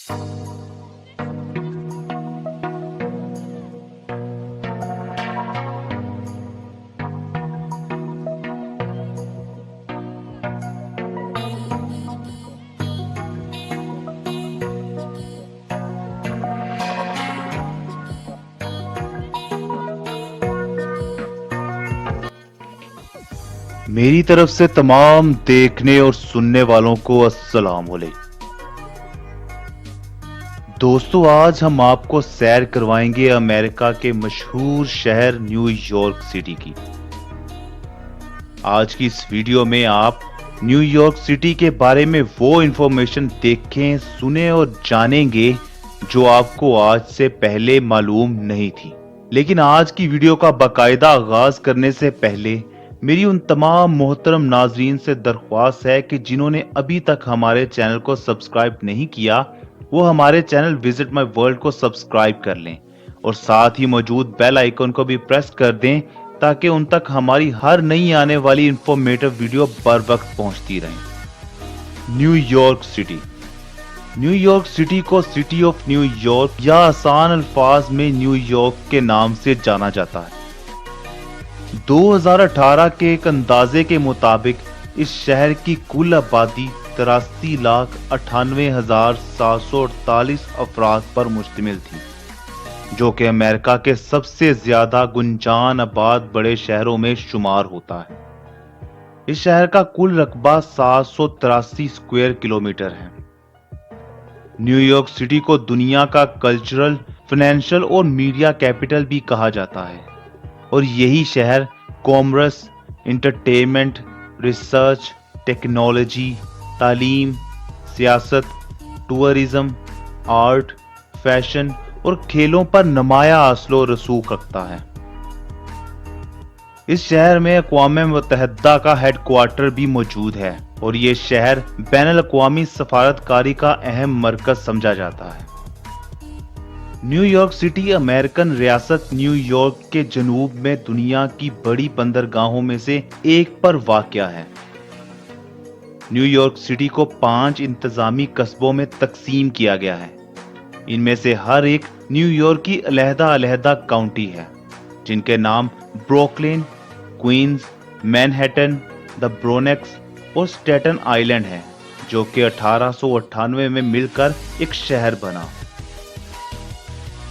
मेरी तरफ से तमाम देखने और सुनने वालों को अस्सलाम वालेकुम। दोस्तों, आज हम आपको सैर करवाएंगे अमेरिका के मशहूर शहर न्यूयॉर्क सिटी की। आज की इस वीडियो में आप न्यूयॉर्क सिटी के बारे में वो इंफॉर्मेशन देखें, सुने और जानेंगे जो आपको आज से पहले मालूम नहीं थी। लेकिन आज की वीडियो का बाकायदा आगाज करने से पहले मेरी उन तमाम मोहतरम नाजरीन से दरख्वास्त है कि जिन्होंने अभी तक हमारे चैनल को सब्सक्राइब नहीं किया, वो हमारे चैनल विजिट माय वर्ल्ड को सब्सक्राइब कर लें और साथ ही मौजूद बेल आइकन को भी प्रेस कर दें ताकि उन तक हमारी हर नई आने वाली इंफॉर्मेटिव वीडियो बर वक्त पहुंचती रहे। New York city. न्यूयॉर्क सिटी को सिटी ऑफ न्यूयॉर्क या आसान अल्फाज में न्यूयॉर्क के नाम से जाना जाता है। 2018 के एक अंदाजे के मुताबिक इस शहर की कुल आबादी 83,98,748 अफराद पर मुश्तमिल थी, जो कि अमेरिका के सबसे ज्यादा गुंजान आबाद बड़े शहरों में शुमार होता है। इस शहर का कुल रकबा 783 स्क्वायर किलोमीटर है। न्यूयॉर्क सिटी को दुनिया का कल्चरल, फाइनेंशियल और मीडिया कैपिटल भी कहा जाता है और यही शहर कॉमर्स, इंटरटेनमेंट, रिसर्च, टेक्नोलॉजी, तालीम, सियासत, टूरिज्म, आर्ट, फैशन और खेलों पर नुमाया असलो रसूख रखता है। इस शहर में अक़वाम मुत्तहिदा का हेडक्वार्टर भी मौजूद है और ये शहर बैनुल अक़वामी सफारतकारी का अहम मरकज समझा जाता है। न्यूयॉर्क सिटी अमेरिकन रियासत न्यूयॉर्क के जनूब में दुनिया की बड़ी बंदरगाहों में से एक पर वाक़या है। न्यूयॉर्क सिटी को 5 इंतजामी कस्बों में तकसीम किया गया है। इनमें से हर एक न्यूयॉर्क की अलहदा-अलहदा काउंटी है, जिनके नाम Brooklyn, Queens, Manhattan, the Bronx और स्टेटन आइलैंड है, जो कि 1898 में मिलकर एक शहर बना।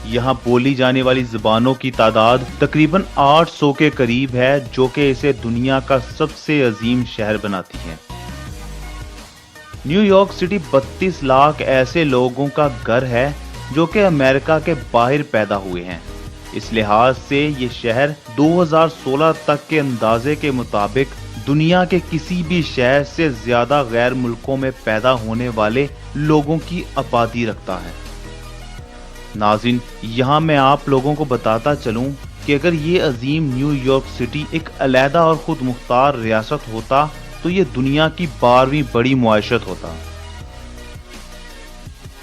यहाँ बोली जाने वाली जुबानों की तादाद तकरीबन 800 के करीब है, जो कि इसे दुनिया का सबसे अजीम शहर बनाती है। न्यूयॉर्क सिटी 32 लाख ऐसे लोगों का घर है जो कि अमेरिका के बाहर पैदा हुए हैं। इस लिहाज से ये शहर 2016 तक के अंदाजे के मुताबिक दुनिया के किसी भी शहर से ज्यादा गैर मुल्कों में पैदा होने वाले लोगों की आबादी रखता है। नाज़रीन, यहाँ मैं आप लोगों को बताता चलूं कि अगर ये अजीम न्यूयॉर्क सिटी एक अलहदा और खुद मुख्तार रियासत होता तो ये दुनिया की 12वीं बड़ी मुआशरत होता।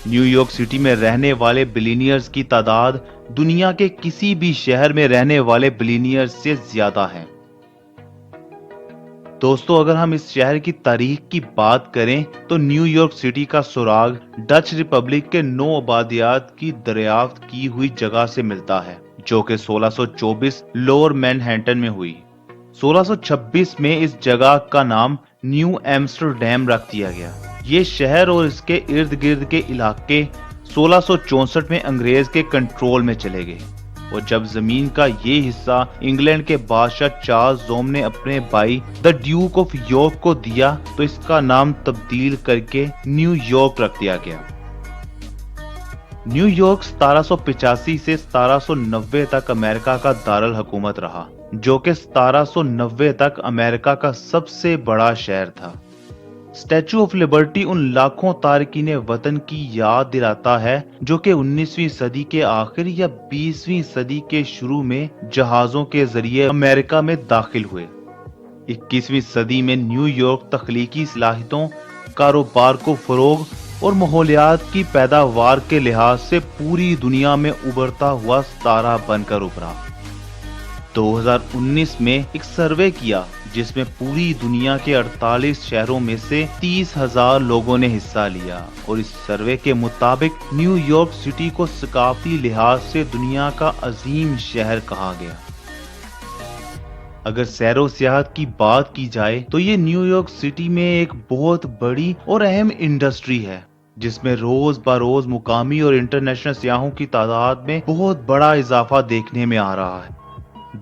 न्यूयॉर्क सिटी में रहने वाले बिलियनियर्स की तादाद दुनिया के किसी भी शहर में रहने वाले बिलियनियर्स से ज्यादा है। दोस्तों, अगर हम इस शहर की तारीख की बात करें तो न्यूयॉर्क सिटी का सुराग डच रिपब्लिक के 9 आबादियात की दरियाफ्त की हुई जगह से मिलता है, जो कि 1624 लोअर मैनहट्टन में हुई। 1626 में इस जगह का नाम न्यू एम्स्टरडैम रख दिया गया। ये शहर और इसके इर्द गिर्द के इलाके 1664 में अंग्रेज के कंट्रोल में चले गए और जब जमीन का ये हिस्सा इंग्लैंड के बादशाह चार्ल्स जोम ने अपने भाई द ड्यूक ऑफ यॉर्क को दिया तो इसका नाम तब्दील करके न्यूयॉर्क रख दिया गया। न्यूयॉर्क 1785 से 1790 तक अमेरिका का दारुल हुकूमत रहा, जो कि 1790 तक अमेरिका का सबसे बड़ा शहर था। स्टैचू ऑफ लिबर्टी उन लाखों तारकीने वतन की याद दिलाता है जो कि 19वीं सदी के आखिर या 20वीं सदी के शुरू में जहाजों के जरिए अमेरिका में दाखिल हुए। 21वीं सदी में न्यूयॉर्क तख्लीकी सलाहियतों, कारोबार को फरोग और माहौलियात की पैदावार के लिहाज से पूरी दुनिया में उभरता हुआ सितारा बनकर उभरा। 2019 में एक सर्वे किया जिसमें पूरी दुनिया के 48 शहरों में से 30,000 लोगों ने हिस्सा लिया और इस सर्वे के मुताबिक न्यूयॉर्क सिटी को सकाफती लिहाज से दुनिया का अजीम शहर कहा गया। अगर सैरो सियाहत की बात की जाए तो ये न्यूयॉर्क सिटी में एक बहुत बड़ी और अहम इंडस्ट्री है, जिसमें रोज बरोज मुकामी और इंटरनेशनल सियाहों की तादाद में बहुत बड़ा इजाफा देखने में आ रहा है।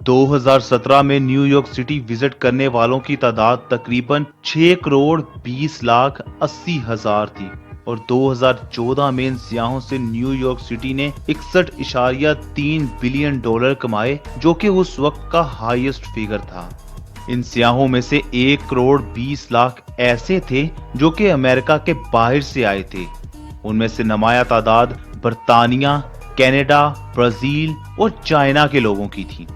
2017 में न्यूयॉर्क सिटी विजिट करने वालों की तादाद तकरीबन 6 करोड़ 20 लाख 80 हजार थी और 2014 में इन सियाहों से न्यूयॉर्क सिटी ने 61.3 बिलियन डॉलर कमाए, जो कि उस वक्त का हाईएस्ट फिगर था। इन सियाहों में से 1 करोड़ 20 लाख ऐसे थे जो कि अमेरिका के बाहर से आए थे। उनमें से नुमाया तादाद बर्तानिया, कनाडा, ब्राजील और चाइना के लोगों की थी।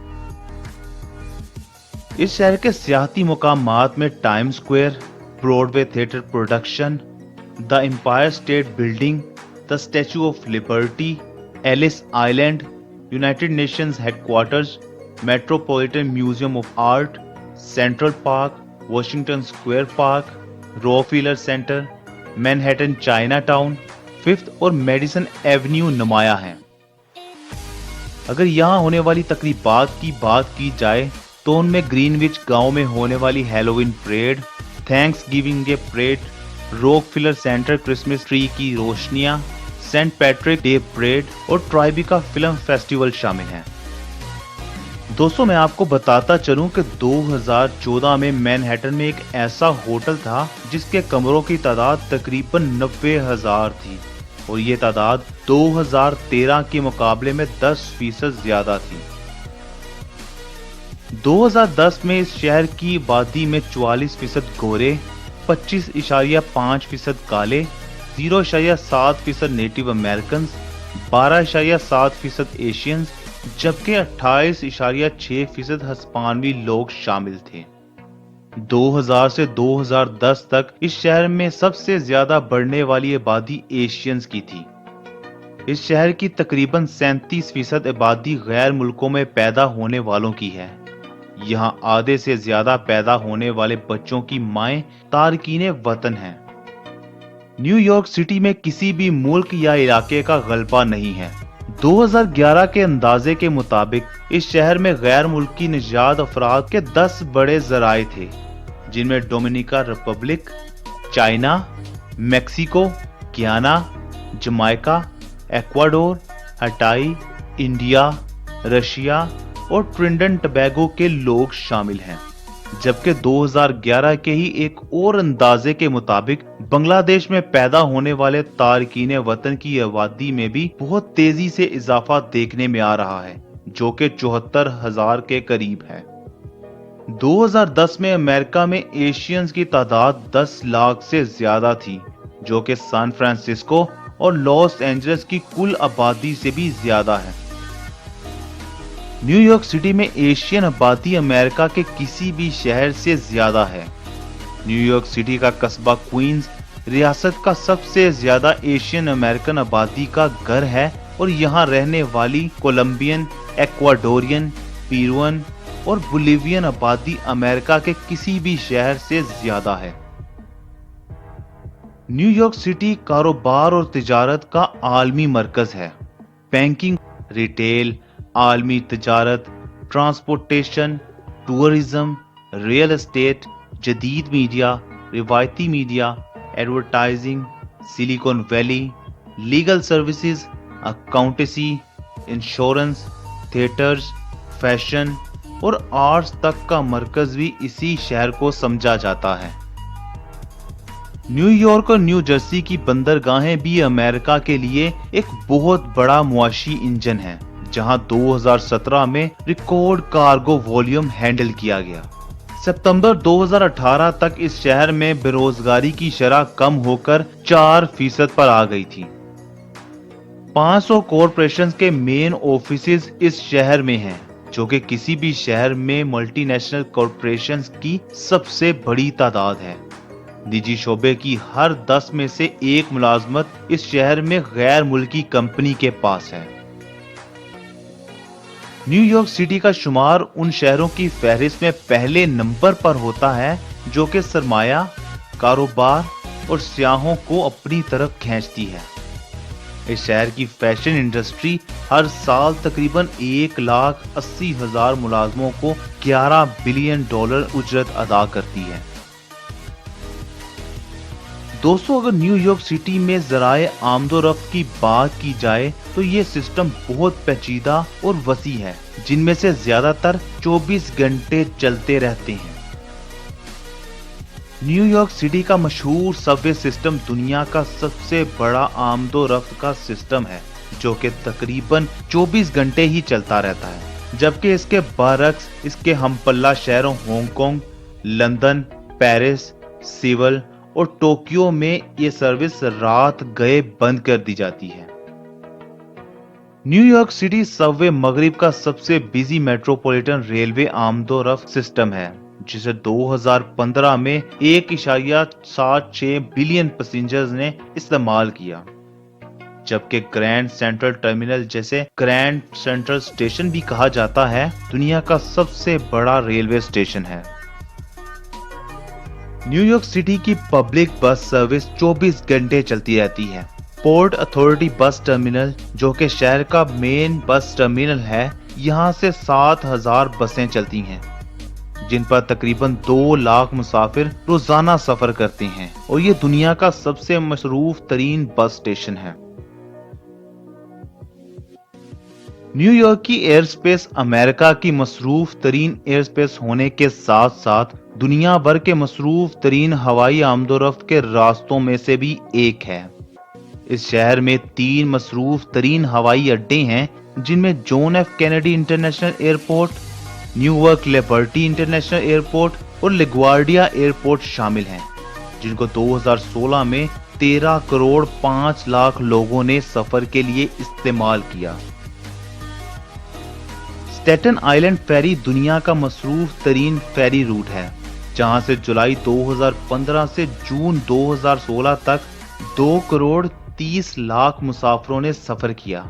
इस शहर के सियाहती मुकामात में Time Square, Broadway theatre production, the Empire State Building, the Statue of Liberty, Ellis Island, United Nations Headquarters, Metropolitan Museum of Art, Central Park, Washington Square Park, Rockefeller Center, Manhattan Chinatown, Fifth और Madison Avenue नुमाया हैं। अगर यहाँ होने वाली तकरीबात की बात की जाए तो उनमें ग्रीनविच गांव में होने वाली Halloween parade, thanks giving day parade, Rockefeller Center Christmas tree की रोशनियां, सेंट पैट्रिक डे परेड और ट्राइबिका फिल्म फेस्टिवल शामिल हैं। दोस्तों, मैं आपको बताता चलूं कि 2014 में मैनहट्टन में एक ऐसा होटल था जिसके कमरों की तादाद तकरीबन 90,000 थी और ये तादाद 2013 के मुकाबले में 10% ज्यादा थी। 2010 में इस शहर की आबादी में 44% गोरे, 25.5% काले, 0.7% नेटिव अमेरिकन, 12.7% एशियंस, जबकि 28.6% हिस्पानिक लोग शामिल थे। 2000 से 2010 तक इस शहर में सबसे ज्यादा बढ़ने वाली आबादी एशियंस की थी। इस शहर की तकरीबन 37% आबादी गैर मुल्कों में पैदा होने वालों की है। यहाँ आधे से ज्यादा पैदा होने वाले बच्चों की माएं तारकीने वतन हैं। न्यूयॉर्क सिटी में किसी भी मुल्क या इलाके का गलबा नहीं है। 2011 के अंदाजे के मुताबिक इस शहर में गैर मुल्की निजात अफराद के 10 बड़े जराए थे, जिनमें डोमिनिका रिपब्लिक, चाइना, मेक्सिको, गियाना, जमाइका, एक्वाडोर, हटाई, इंडिया, रशिया और ट्रिनिडाद टबैगो के लोग शामिल हैं। जबकि 2011 के ही एक और अंदाजे के मुताबिक बांग्लादेश में पैदा होने वाले तारकीने वतन की आबादी में भी बहुत तेजी से इजाफा देखने में आ रहा है, जो कि 74,000 के करीब है। 2010 में अमेरिका में एशियंस की तादाद 10 लाख से ज्यादा थी, जो कि सैन फ्रांसिस्को और लॉस एंजलिस की कुल आबादी से भी ज्यादा है। न्यूयॉर्क सिटी में एशियन आबादी अमेरिका के किसी भी शहर से ज्यादा है। न्यूयॉर्क सिटी का कस्बा क्वींस रियासत का सबसे ज्यादा एशियन अमेरिकन आबादी का घर है और यहाँ रहने वाली कोलंबियन, एक्वाडोरियन, पेरुवियन और बोलिवियन आबादी अमेरिका के किसी भी शहर से ज्यादा है। न्यूयॉर्क सिटी कारोबार और तिजारत का आलमी मरकज है। बैंकिंग, रिटेल, आलमी तिजारत, ट्रांसपोर्टेशन, टूरिज्म, रियल एस्टेट, जदीद मीडिया, रिवायती media, advertising, silicon valley, legal services, accountancy, insurance, theatres, fashion और आर्ट्स तक का मरकज भी इसी शहर को समझा जाता है। न्यूयॉर्क और न्यू जर्सी की बंदरगाहें भी अमेरिका के लिए एक बहुत बड़ा मुआशी इंजन है, जहां 2017 में रिकॉर्ड कार्गो वॉल्यूम हैंडल किया गया। सितंबर 2018 तक इस शहर में बेरोजगारी की शरह कम होकर 4% पर आ गई थी। 500 कॉरपोरेशंस के मेन ऑफिसेज इस शहर में हैं, जो कि किसी भी शहर में मल्टीनेशनल कॉरपोरेशंस की सबसे बड़ी तादाद है। निजी शोबे की हर 10 में से 1 मुलाजमत इस शहर में गैर मुल्की कंपनी के पास है। न्यूयॉर्क सिटी का शुमार उन शहरों की फहरिस्त में पहले नंबर पर होता है जो कि सरमाया, कारोबार और सियाहों को अपनी तरफ खींचती है। इस शहर की फैशन इंडस्ट्री हर साल तकरीबन 1,80,000 मुलाजमों को $11 बिलियन उजरत अदा करती है। दोस्तों, अगर न्यूयॉर्क सिटी में ज़राए आमदोरफ्त की बात की जाए तो ये सिस्टम बहुत पेचीदा और वसी है, जिनमें से ज्यादातर 24 घंटे चलते रहते हैं। न्यूयॉर्क सिटी का मशहूर सबवे सिस्टम दुनिया का सबसे बड़ा आमदोरफ्त का सिस्टम है, जो कि तकरीबन 24 घंटे ही चलता रहता है, जबकि इसके बरक्स इसके हमपल्ला शहरों हांगकांग, लंदन, पेरिस, सिवल और टोक्यो में ये सर्विस रात गए बंद कर दी जाती है। न्यूयॉर्क सिटी सबवे मगरिब का सबसे बिजी मेट्रोपॉलिटन रेलवे आमदोरफ्त सिस्टम है, जिसे 2015 में 1.76 बिलियन पैसेंजर्स ने इस्तेमाल किया, जबकि ग्रैंड सेंट्रल टर्मिनल, जैसे ग्रैंड सेंट्रल स्टेशन भी कहा जाता है, दुनिया का सबसे बड़ा रेलवे स्टेशन है। न्यूयॉर्क सिटी की पब्लिक बस सर्विस 24 घंटे चलती रहती है। पोर्ट अथॉरिटी बस टर्मिनल, जो कि शहर का मेन बस टर्मिनल है, यहाँ से 7,000 बसें चलती हैं, जिन पर तकरीबन 2 लाख मुसाफिर रोजाना सफर करते हैं, और ये दुनिया का सबसे मसरूफ तरीन बस स्टेशन है। न्यूयॉर्क की एयर स्पेस अमेरिका की मसरूफ तरीन एयर स्पेस होने के साथ साथ दुनिया भर के मसरूफ तरीन हवाई आमदोरफ्त के रास्तों में से भी एक है। इस शहर में 3 मसरूफ तरीन हवाई अड्डे हैं, जिनमें John F Kennedy international airport, New York liberty international airport और लेगुआर्डिया एयरपोर्ट शामिल हैं, जिनको 2016 में 13 करोड़ 5 लाख लोगों ने सफर के लिए इस्तेमाल किया। स्टेटन आइलैंड फेरी दुनिया का मसरूफ तरीन फेरी रूट है, जहां से जुलाई 2015 से जून 2016 तक 2 करोड़ 30 लाख मुसाफिरों ने सफर किया।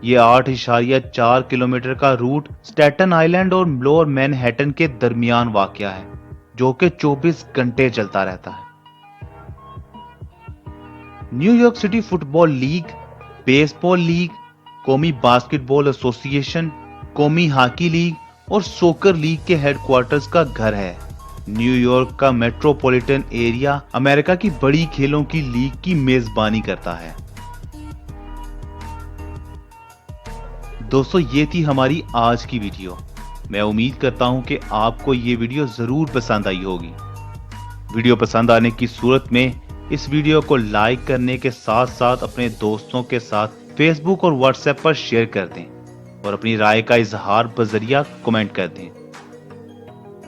ये 8.4 किलोमीटर का रूट स्टेटन आइलैंड और लोअर मैनहट्टन के दरमियान वाक़या है, जो कि 24 घंटे चलता रहता है। New York city football league, baseball league, कौमी बास्केटबॉल एसोसिएशन, कौमी हॉकी लीग और सोकर लीग के हेडक्वार्टर्स का घर है। न्यूयॉर्क का मेट्रोपॉलिटन एरिया अमेरिका की बड़ी खेलों की लीग की मेजबानी करता है। दोस्तों, ये थी हमारी आज की वीडियो। मैं उम्मीद करता हूं कि आपको ये वीडियो जरूर पसंद आई होगी। वीडियो पसंद आने की सूरत में इस वीडियो को लाइक करने के साथ साथ अपने दोस्तों के साथ फेसबुक और व्हाट्सएप पर शेयर कर दें और अपनी राय का इजहार बजरिया कमेंट कर दें।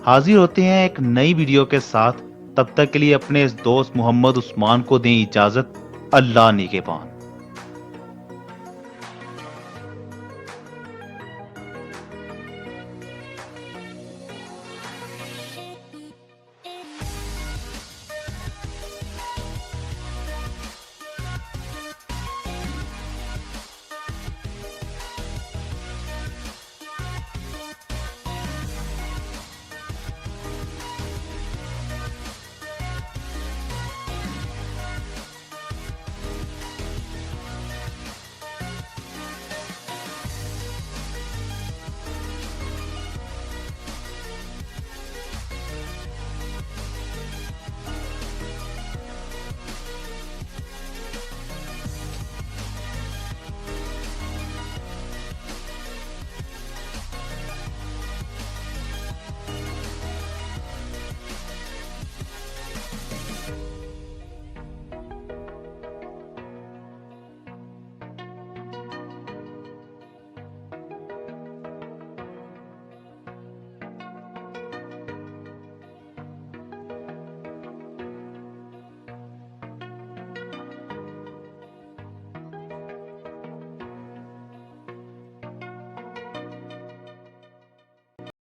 हाजिर होते हैं एक नई वीडियो के साथ। तब तक के लिए अपने इस दोस्त मोहम्मद उस्मान को दें इजाजत। अल्लाह निगहबान।